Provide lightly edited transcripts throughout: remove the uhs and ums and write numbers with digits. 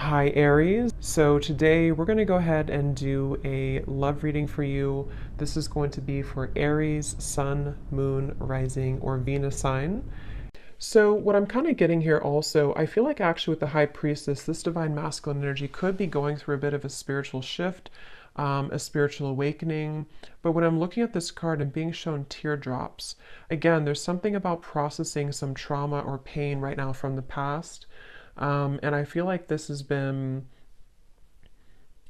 Hi Aries. So today we're going to go ahead and do a love reading for you. This is going to be for Aries, Sun, Moon, Rising, or Venus sign. So what I'm kind of getting here also, I feel like actually with the High Priestess, this divine masculine energy could be going through a bit of a spiritual shift, a spiritual awakening. But when I'm looking at this card and being shown teardrops, again, there's something about processing some trauma or pain right now from the past. And I feel like this has been,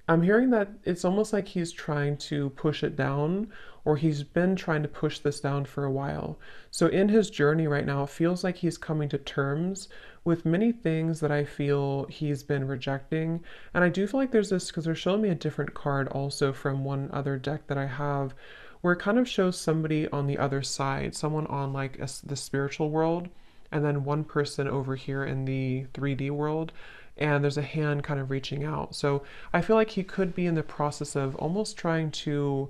I'm hearing that it's almost like he's trying to push it down, or he's been trying to push this down for a while. So in his journey right now, it feels like he's coming to terms with many things that I feel he's been rejecting. And I do feel like there's this, because they're showing me a different card also from one other deck that I have, where it kind of shows somebody on the other side, someone on like the spiritual world, and then one person over here in the 3D world, and there's a hand kind of reaching out. So I feel like he could be in the process of almost trying to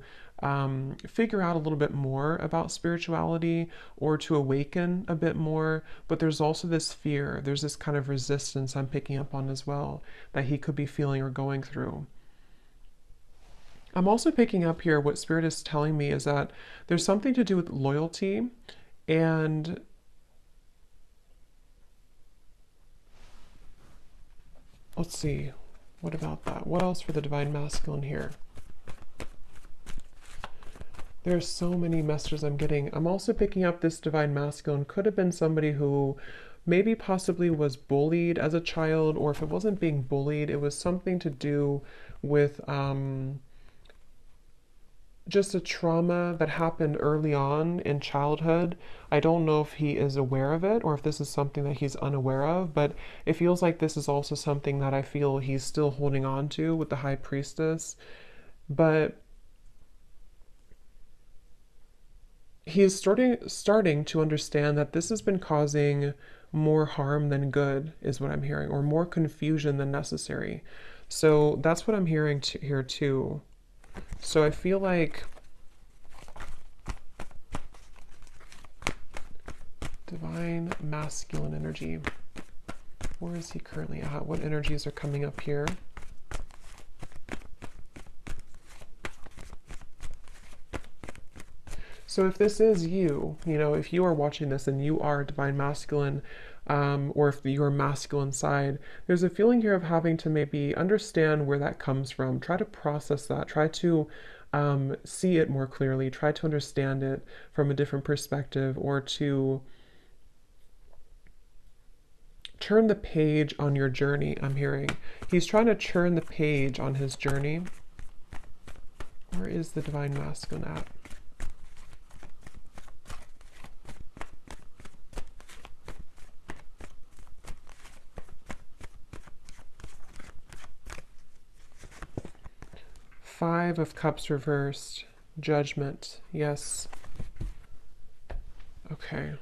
figure out a little bit more about spirituality or to awaken a bit more. But there's also this fear, there's this kind of resistance I'm picking up on as well that he could be feeling or going through. I'm also picking up here what Spirit is telling me is that there's something to do with loyalty, and let's see, what about that? What else for the divine masculine here? There's so many messages I'm getting. I'm also picking up this divine masculine could have been somebody who maybe possibly was bullied as a child, or if it wasn't being bullied, it was something to do with just a trauma that happened early on in childhood. I don't know if he is aware of it or if this is something that he's unaware of, but it feels like this is also something that I feel he's still holding on to with the High Priestess. But he is starting to understand that this has been causing more harm than good, is what I'm hearing, or more confusion than necessary. So that's what I'm hearing here too. So I feel like divine masculine energy. Where is he currently at? What energies are coming up here? So if this is you, if you are watching this and you are divine masculine, or if you're masculine side, there's a feeling here of having to maybe understand where that comes from. Try to process that. Try to see it more clearly. Try to understand it from a different perspective, or to turn the page on your journey. I'm hearing he's trying to turn the page on his journey. Where is the divine masculine at? Five of Cups reversed. Judgment. Yes. Okay.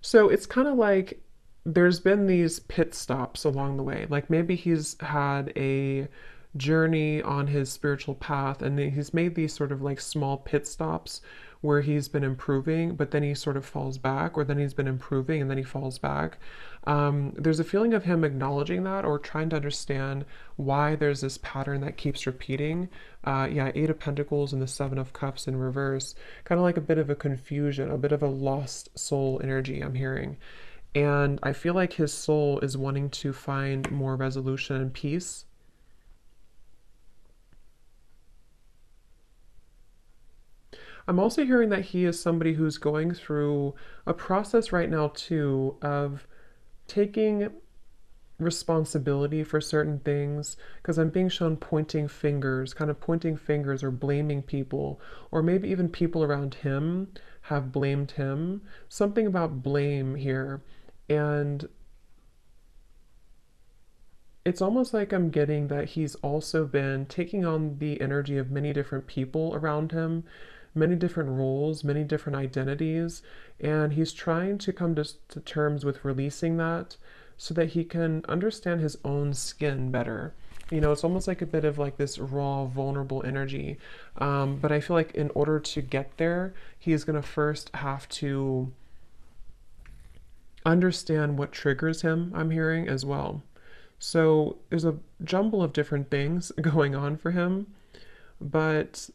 So it's kind of like there's been these pit stops along the way. Like maybe he's had a journey on his spiritual path and he's made these sort of like small pit stops where he's been improving, but then he sort of falls back, or then he's been improving and then he falls back. There's a feeling of him acknowledging that or trying to understand why there's this pattern that keeps repeating. Yeah, Eight of Pentacles and the Seven of Cups in reverse. Kind of like a bit of a confusion, a bit of a lost soul energy I'm hearing. And I feel like his soul is wanting to find more resolution and peace. I'm also hearing that he is somebody who's going through a process right now too of taking responsibility for certain things, because I'm being shown pointing fingers, kind of pointing fingers or blaming people, or maybe even people around him have blamed him. Something about blame here. And it's almost like I'm getting that he's also been taking on the energy of many different people around him, many different roles, many different identities, and he's trying to come to terms with releasing that so that he can understand his own skin better. You know, it's almost like a bit of like this raw, vulnerable energy. But I feel like in order to get there, he is going to first have to understand what triggers him, I'm hearing as well. So there's a jumble of different things going on for him, but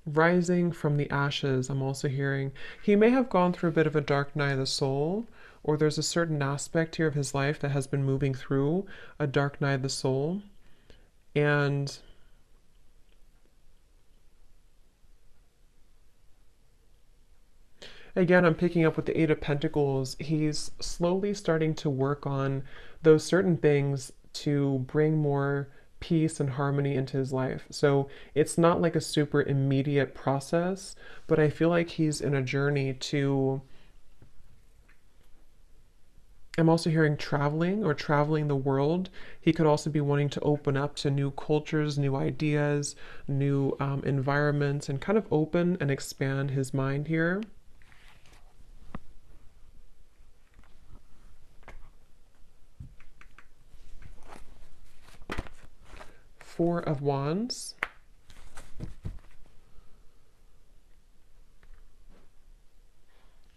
rising from the ashes, I'm also hearing he may have gone through a bit of a dark night of the soul, or there's a certain aspect here of his life that has been moving through a dark night of the soul. And again, I'm picking up with the Eight of Pentacles. He's slowly starting to work on those certain things to bring more peace and harmony into his life. So it's not like a super immediate process, but I feel like he's in a journey to. I'm also hearing traveling or traveling the world. He could also be wanting to open up to new cultures, new ideas, new environments, and kind of open and expand his mind here. Four of Wands.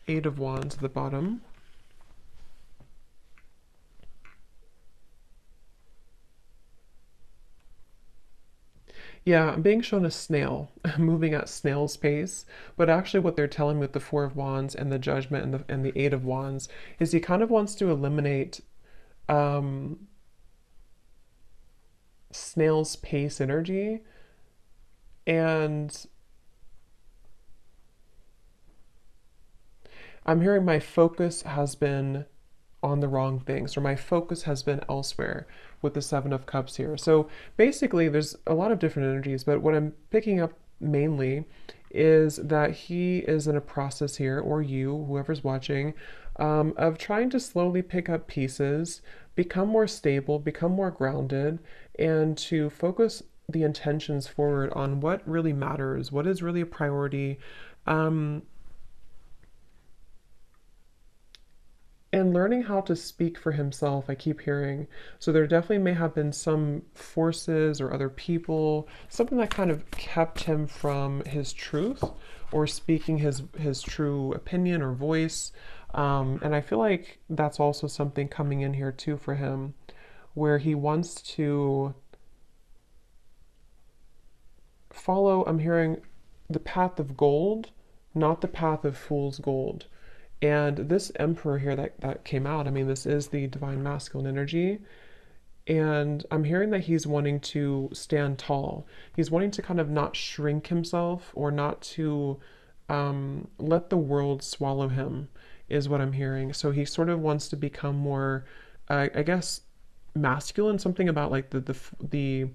Eight of Wands at the bottom. Yeah, I'm being shown a snail moving at snail's pace, but actually what they're telling me with the Four of Wands and the Judgment and the Eight of Wands is he kind of wants to eliminate um, snail's pace energy, and I'm hearing my focus has been on the wrong things, or my focus has been elsewhere with the Seven of Cups here. So basically, there's a lot of different energies, but what I'm picking up mainly is that he is in a process here, or you, whoever's watching, of trying to slowly pick up pieces, become more stable, become more grounded, and to focus the intentions forward on what really matters, what is really a priority. Um, and learning how to speak for himself, I keep hearing. So there definitely may have been some forces or other people, something that kind of kept him from his truth or speaking his true opinion or voice. And I feel like that's also something coming in here too for him, where he wants to follow, I'm hearing, the path of gold, not the path of fool's gold. And this emperor here that came out, I mean, this is the divine masculine energy. And I'm hearing that he's wanting to stand tall. He's wanting to kind of not shrink himself or not to let the world swallow him, is what I'm hearing. So he sort of wants to become more, I guess, masculine. Something about like the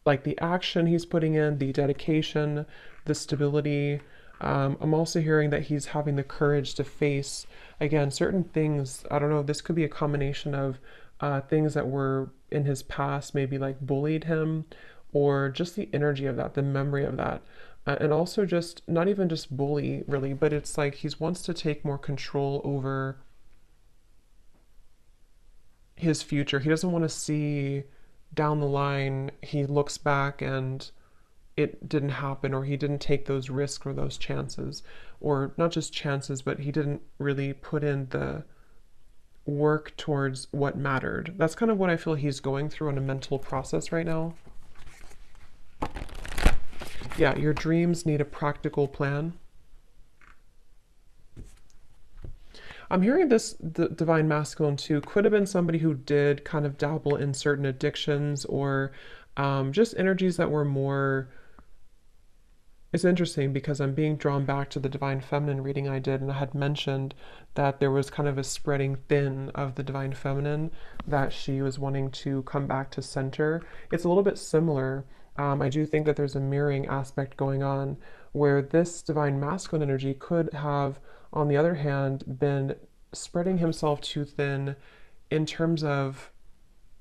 like the action he's putting in, the dedication, the stability. I'm also hearing that he's having the courage to face, again, certain things. I don't know, this could be a combination of things that were in his past, maybe like bullied him, or just the energy of that, the memory of that. And also just not even just bully really, but it's like he wants to take more control over his future. He doesn't want to see down the line he looks back and it didn't happen, or he didn't take those risks or those chances, or not just chances, but he didn't really put in the work towards what mattered. That's kind of what I feel he's going through on a mental process right now. Yeah, your dreams need a practical plan. I'm hearing this the divine masculine too could have been somebody who did kind of dabble in certain addictions, or just energies that were more. It's interesting because I'm being drawn back to the divine feminine reading I did, and I had mentioned that there was kind of a spreading thin of the divine feminine, that she was wanting to come back to center. It's a little bit similar. I do think that there's a mirroring aspect going on where this divine masculine energy could have, on the other hand, been spreading himself too thin in terms of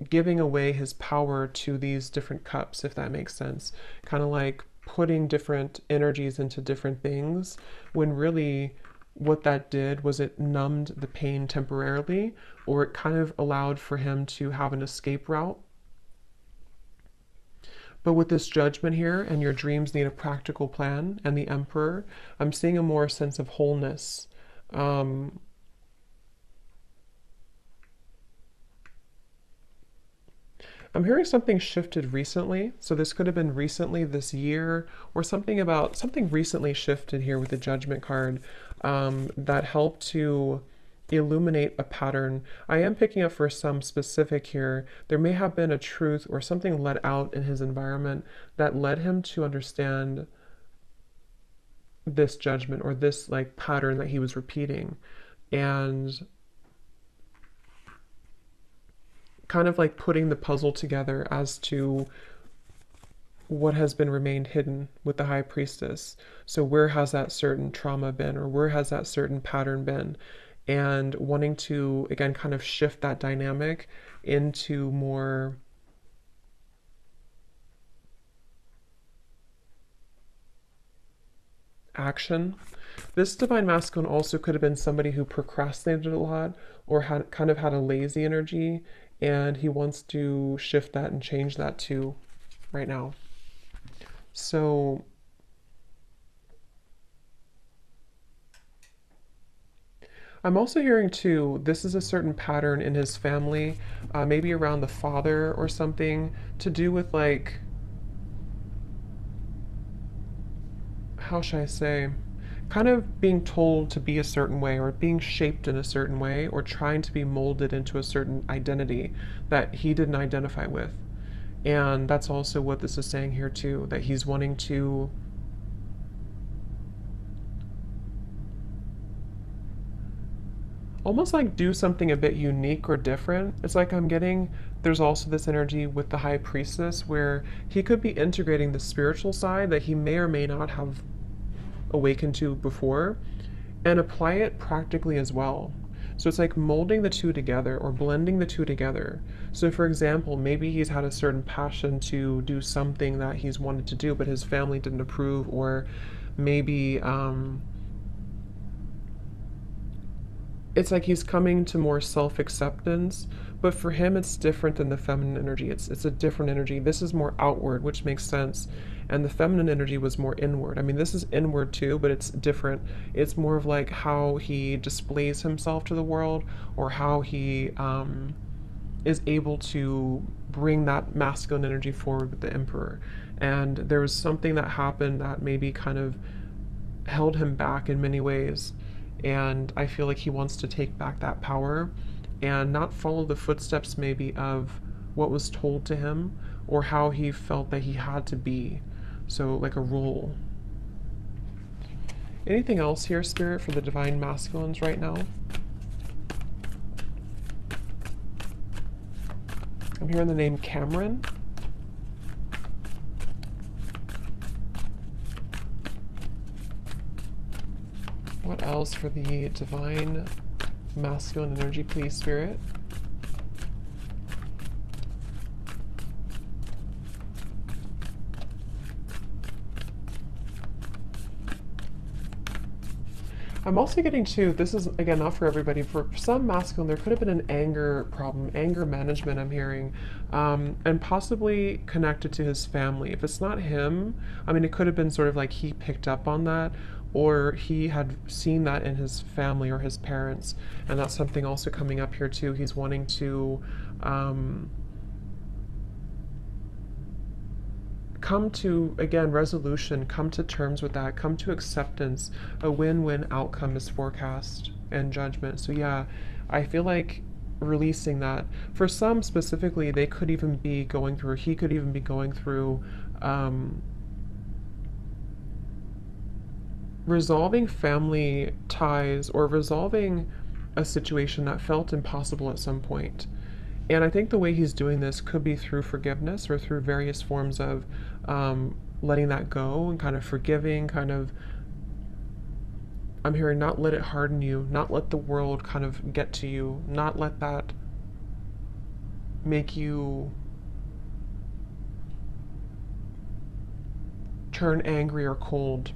giving away his power to these different cups, if that makes sense. Kind of like putting different energies into different things when really what that did was it numbed the pain temporarily, or it kind of allowed for him to have an escape route. But with this Judgment here, and your dreams need a practical plan, and the Emperor, I'm seeing a more sense of wholeness. Um, I'm hearing something shifted recently. So this could have been recently this year, or something recently shifted here with the Judgment card, that helped to illuminate a pattern. I am picking up for some specific here. There may have been a truth or something let out in his environment that led him to understand this judgment, or this like pattern that he was repeating. And kind of like putting the puzzle together as to what has been remained hidden with the High Priestess. So where has that certain trauma been, or where has that certain pattern been? And wanting to, again, kind of shift that dynamic into more action. This Divine Masculine also could have been somebody who procrastinated a lot, or had kind of had a lazy energy, and he wants to shift that and change that too right now. So I'm also hearing too, this is a certain pattern in his family, maybe around the father or something, to do with like, how should I say, kind of being told to be a certain way, or being shaped in a certain way, or trying to be molded into a certain identity that he didn't identify with. And that's also what this is saying here too, that he's wanting to almost like do something a bit unique or different. It's like I'm getting, there's also this energy with the High Priestess where he could be integrating the spiritual side that he may or may not have awakened to before, and apply it practically as well. So it's like molding the two together, or blending the two together. So for example, maybe he's had a certain passion to do something that he's wanted to do, but his family didn't approve, or maybe it's like he's coming to more self-acceptance, but for him it's different than the feminine energy. It's a different energy. This is more outward, which makes sense, and the feminine energy was more inward. I mean, this is inward too, but it's different. It's more of like how he displays himself to the world, or how he is able to bring that masculine energy forward with the Emperor. And there was something that happened that maybe kind of held him back in many ways, and I feel like he wants to take back that power and not follow the footsteps maybe of what was told to him, or how he felt that he had to be. So like a role. Anything else here, Spirit, for the Divine Masculines right now? I'm hearing the name Cameron. What else for the Divine Masculine energy, please, Spirit? I'm also getting to, this is again not for everybody, for some masculine, there could have been an anger problem, anger management I'm hearing, and possibly connected to his family. If it's not him, I mean, it could have been sort of like he picked up on that, or he had seen that in his family or his parents, and that's something also coming up here too. He's wanting to come to, again, resolution, come to terms with that, come to acceptance. A win-win outcome is forecast, and judgment. So yeah, I feel like releasing that. For some specifically, they could even be going through, he could even be going through resolving family ties, or resolving a situation that felt impossible at some point. And I think the way he's doing this could be through forgiveness, or through various forms of letting that go, and kind of forgiving, kind of, I'm hearing, not let it harden you, not let the world kind of get to you, not let that make you turn angry or cold.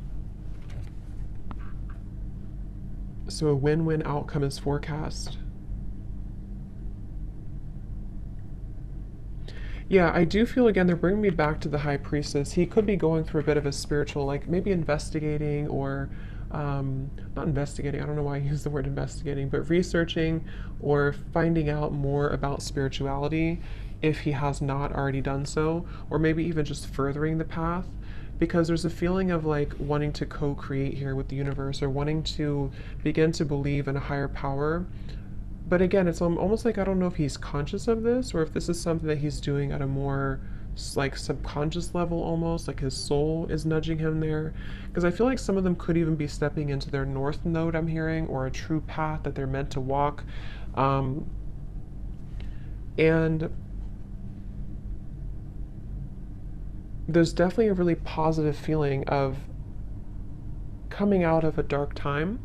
So a win-win outcome is forecast. Yeah, I do feel again they're bringing me back to the High Priestess. He could be going through a bit of a spiritual, like maybe investigating or not investigating, I don't know why I use the word investigating, but researching or finding out more about spirituality if he has not already done so, or maybe even just furthering the path. Because there's a feeling of like wanting to co create here with the universe or wanting to begin to believe in a higher power. But again, it's almost like I don't know if he's conscious of this or if this is something that he's doing at a more like subconscious level, almost like his soul is nudging him there. Because I feel like some of them could even be stepping into their north node, I'm hearing, or a true path that they're meant to walk. um, and there's definitely a really positive feeling of coming out of a dark time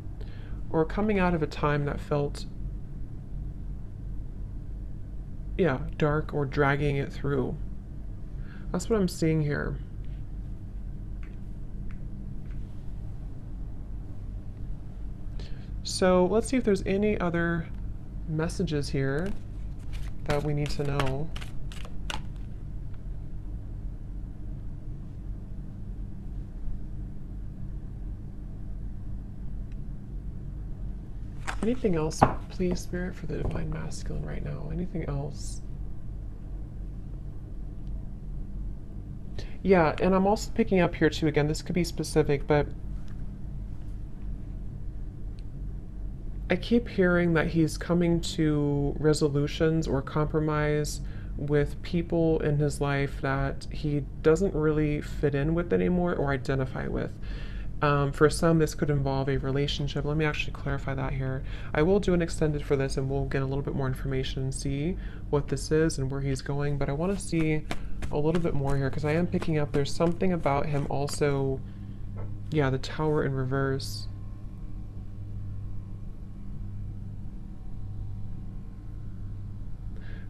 or coming out of a time that felt, yeah, dark, or dragging it through. That's what I'm seeing here. So let's see if there's any other messages here that we need to know. Anything else, please, Spirit, for the Divine Masculine right now? Anything else? Yeah, and I'm also picking up here too, again, this could be specific, but I keep hearing that he's coming to resolutions or compromise with people in his life that he doesn't really fit in with anymore or identify with. For some, this could involve a relationship. Let me actually clarify that here. I will do an extended for this and we'll get a little bit more information and see what this is and where he's going. But I want to see a little bit more here because I am picking up there's something about him also. Yeah, the Tower in reverse.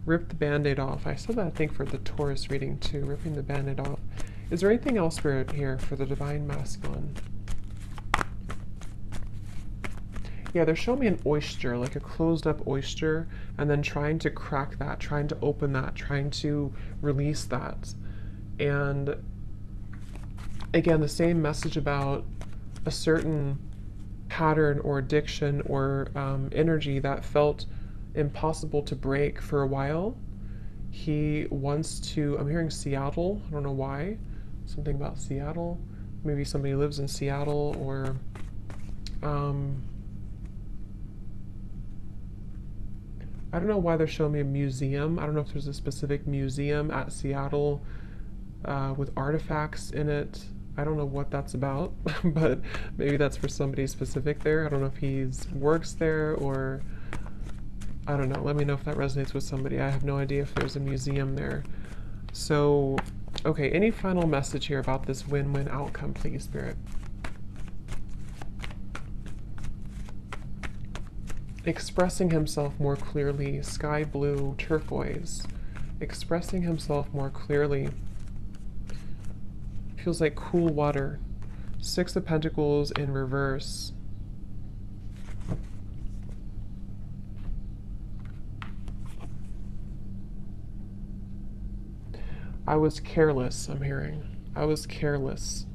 Rip the Band-Aid off. I said that, I think, for the Taurus reading too, ripping the Band-Aid off. Is there anything else, Spirit, here for the Divine Masculine? Yeah, they're showing me an oyster, like a closed up oyster, and then trying to crack that, trying to open that, trying to release that. And again, the same message about a certain pattern or addiction or energy that felt impossible to break for a while. He wants to, I'm hearing Seattle, I don't know why, something about Seattle. Maybe somebody lives in Seattle, or I don't know why they're showing me a museum. I don't know if there's a specific museum at Seattle with artifacts in it. I don't know what that's about, but maybe that's for somebody specific there. I don't know if he works there or I don't know. Let me know if that resonates with somebody. I have no idea if there's a museum there. So, okay, any final message here about this win-win outcome, please, Spirit? Expressing himself more clearly, sky blue, turquoise. Expressing himself more clearly. Feels like cool water. Six of Pentacles in reverse. I was careless, I'm hearing. I was careless.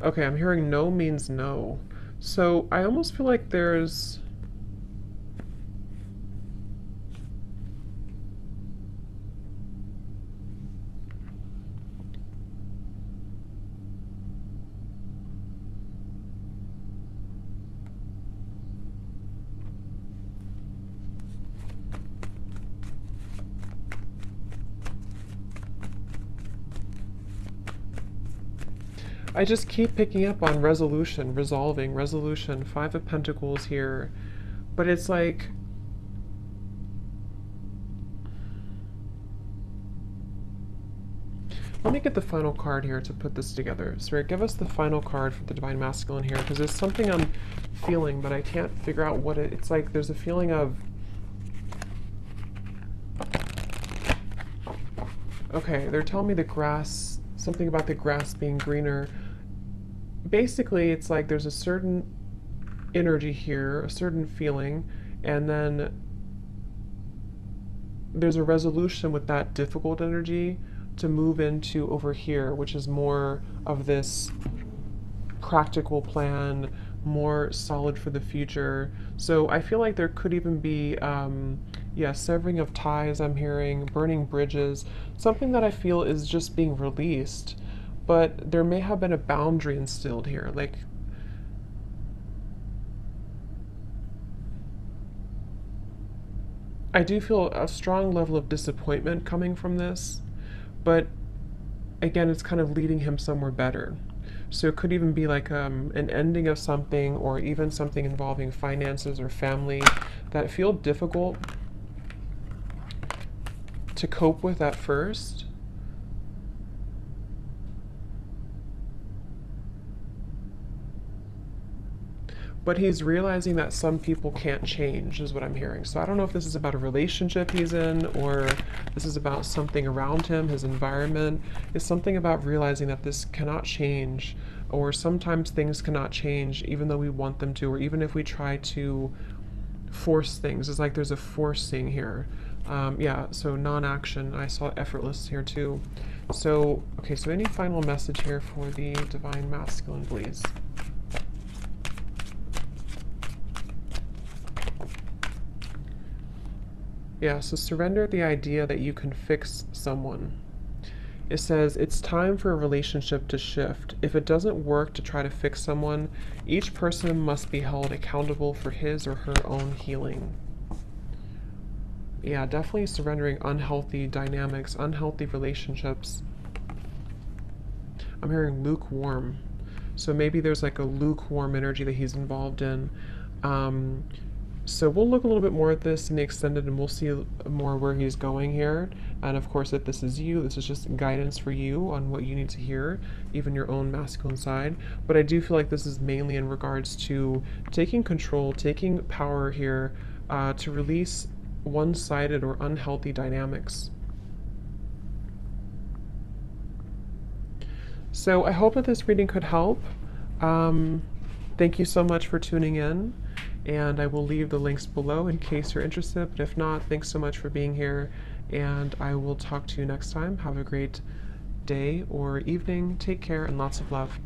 Okay, I'm hearing no means no. So I almost feel like there's... I just keep picking up on resolution, resolving, resolution, Five of Pentacles here. But it's like... Let me get the final card here to put this together. Spirit, give us the final card for the Divine Masculine here, because there's something I'm feeling, but I can't figure out what it's like. There's a feeling of... Okay, they're telling me the grass, something about the grass being greener. Basically, it's like there's a certain energy here, a certain feeling, and then there's a resolution with that difficult energy to move into over here, which is more of this practical plan, more solid for the future. So I feel like there could even be, yeah, severing of ties, I'm hearing, burning bridges, something that I feel is just being released. But there may have been a boundary instilled here. Like, I do feel a strong level of disappointment coming from this, but again, it's kind of leading him somewhere better. So it could even be like an ending of something, or even something involving finances or family that feel difficult to cope with at first. But he's realizing that some people can't change, is what I'm hearing. So I don't know if this is about a relationship he's in, or this is about something around him, his environment. It's something about realizing that this cannot change, or sometimes things cannot change even though we want them to, or even if we try to force things. It's like there's a forcing here. Yeah, so non-action. I saw effortless here too. So, okay, so any final message here for the Divine Masculine, please? Yeah, so surrender the idea that you can fix someone. It says it's time for a relationship to shift. If it doesn't work to try to fix someone, each person must be held accountable for his or her own healing. Yeah, definitely surrendering unhealthy dynamics, unhealthy relationships. I'm hearing lukewarm. So maybe there's like a lukewarm energy that he's involved in. Um, So we'll look a little bit more at this in the extended, and we'll see more where he's going here. And of course, if this is you, this is just guidance for you on what you need to hear, even your own masculine side. But I do feel like this is mainly in regards to taking control, taking power here, to release one-sided or unhealthy dynamics. So I hope that this reading could help. Um, Thank you so much for tuning in, and I will leave the links below in case you're interested. But if not, thanks so much for being here, and I will talk to you next time. Have a great day or evening. Take care and lots of love.